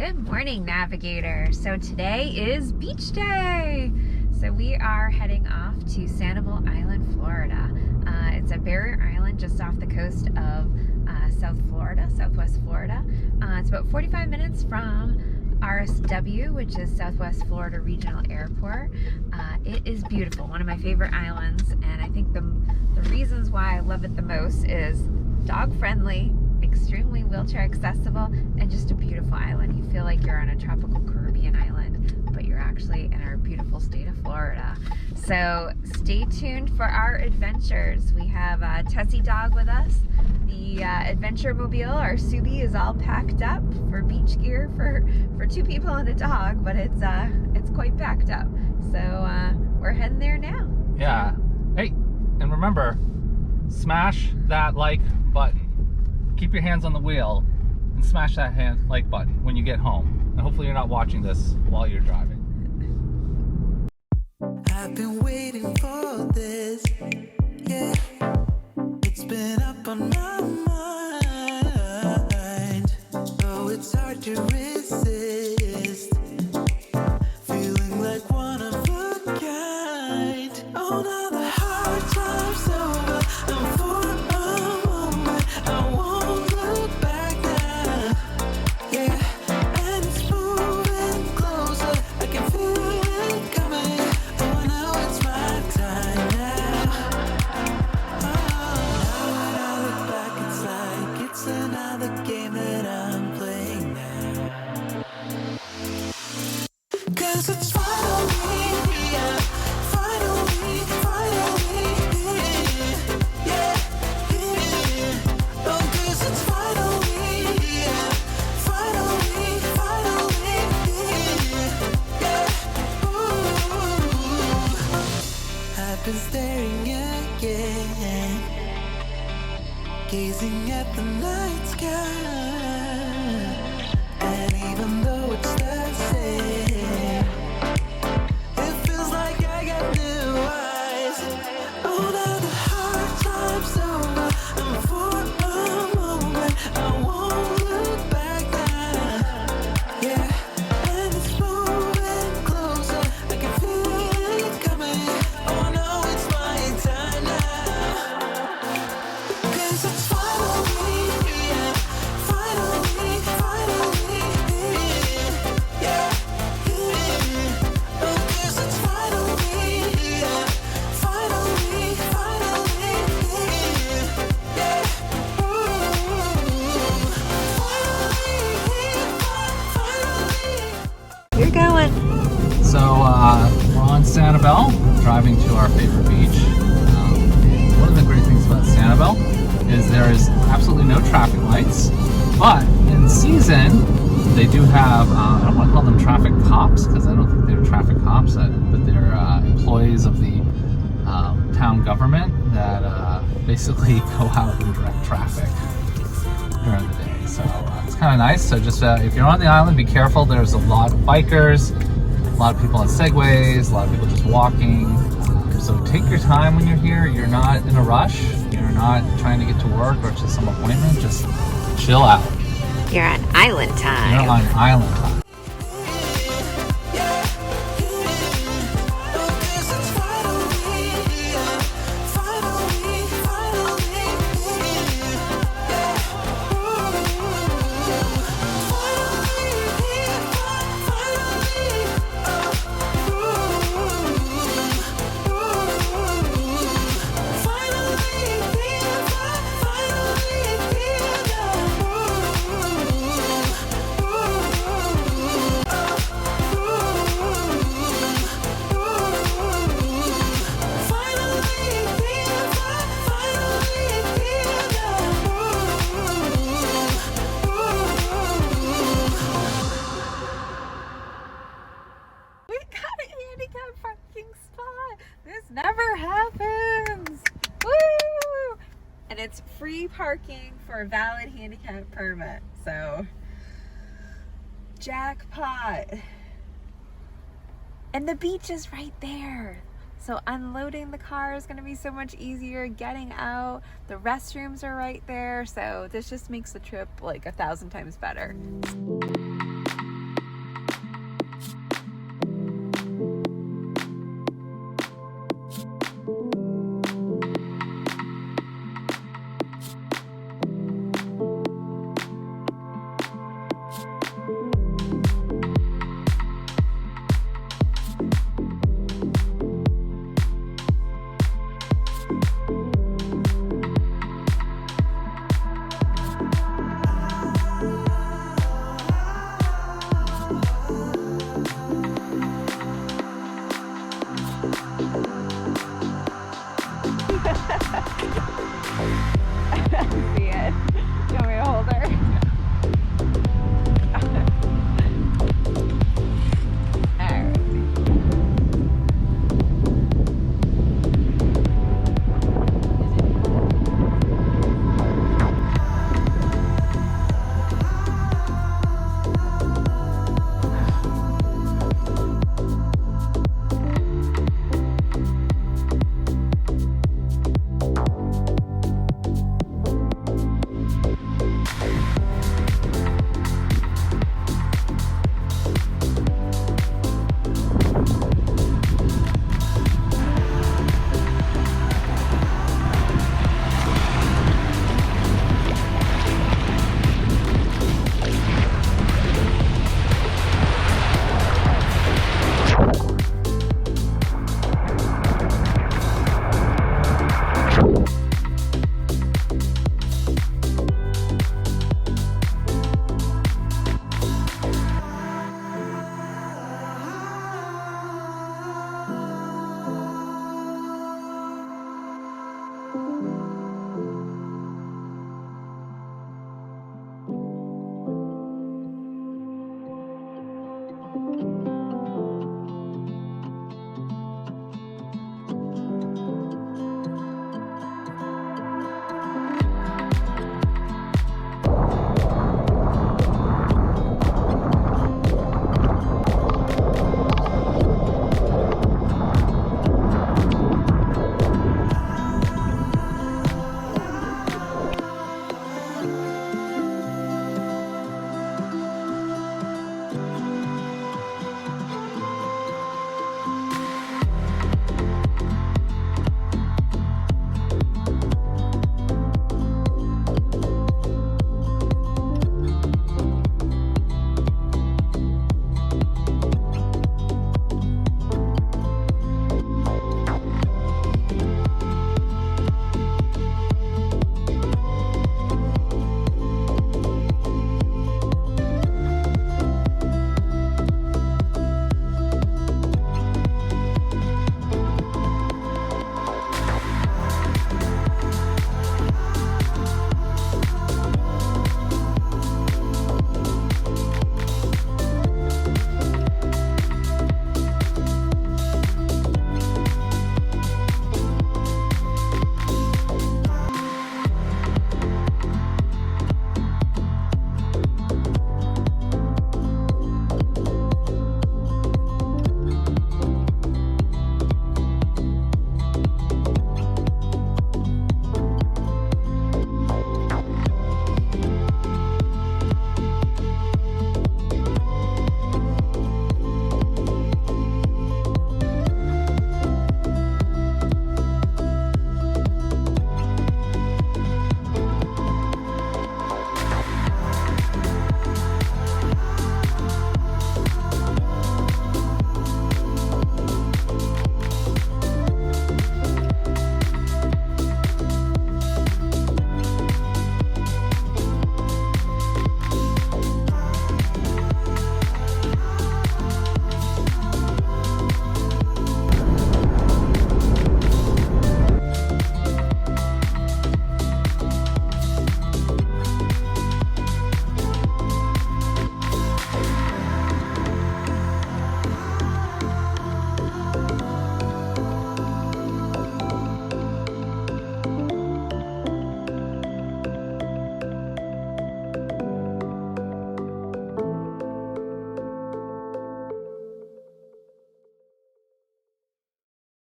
Good morning, navigator. So today is beach day. So we are heading off to Sanibel Island, Florida. It's a barrier island just off the coast of Southwest Florida. It's about 45 minutes from RSW, which is Southwest Florida Regional Airport. It is beautiful, one of my favorite islands, and I think the reasons why I love it the most is dog friendly, extremely wheelchair accessible, and just a beautiful island. You feel like you're on a tropical Caribbean island, but you're actually in our beautiful state of Florida. So stay tuned for our adventures. We have Tessie Dog with us. The adventure mobile, our Subi, is all packed up for beach gear for two people and a dog, but it's quite packed up. So we're heading there now. Yeah. Hey, and remember, smash that like button. Keep your hands on the wheel and smash that like button when you get home. And hopefully you're not watching this while you're driving. I've been waiting for this, yeah. It's been up on my mind. Oh, it's hard to resist. Feeling like one of a kind. Oh, now the hard time's over. I'm for a moment. I won't look back now. Yeah, and it's moving closer. I can feel it coming. Oh, now it's my time now. It's another game that I'm playing now. 'Cause it's finally here, finally, yeah, oh, 'cause it's finally here, finally, yeah, ooh. I've been staring again, gazing at the night sky, and even though it's the same, it feels like I got new eyes. Oh, now the hard time's over. I'm for a moment. I won't look back now. Yeah, and it's moving closer. I can feel it coming. Oh, no, it's my time now. 'Cause it's finally here, finally, yeah, oh, 'cause it's finally here, finally, yeah, ooh, You're going. So we're on Sanibel, driving to our favorite beach. One of the great things about Sanibel is there is absolutely no traffic lights, but in season they do have, I don't want to call them traffic cops because I don't think they're traffic cops, but they're employees of the town government that basically go out and direct traffic during the day. So it's kind of nice. So just if you're on the island, be careful. There's a lot of bikers, a lot of people on segways, a lot of people just walking. So take your time when you're here. You're not in a rush. You're not trying to get to work or to some appointment. Just chill out. You're on island time. You're on island time. This never happens. Woo! And it's free parking for a valid handicap permit. So, jackpot. And the beach is right there. So unloading the car is going to be so much easier. Getting out, the restrooms are right there. So this just makes the trip like 1,000 times better.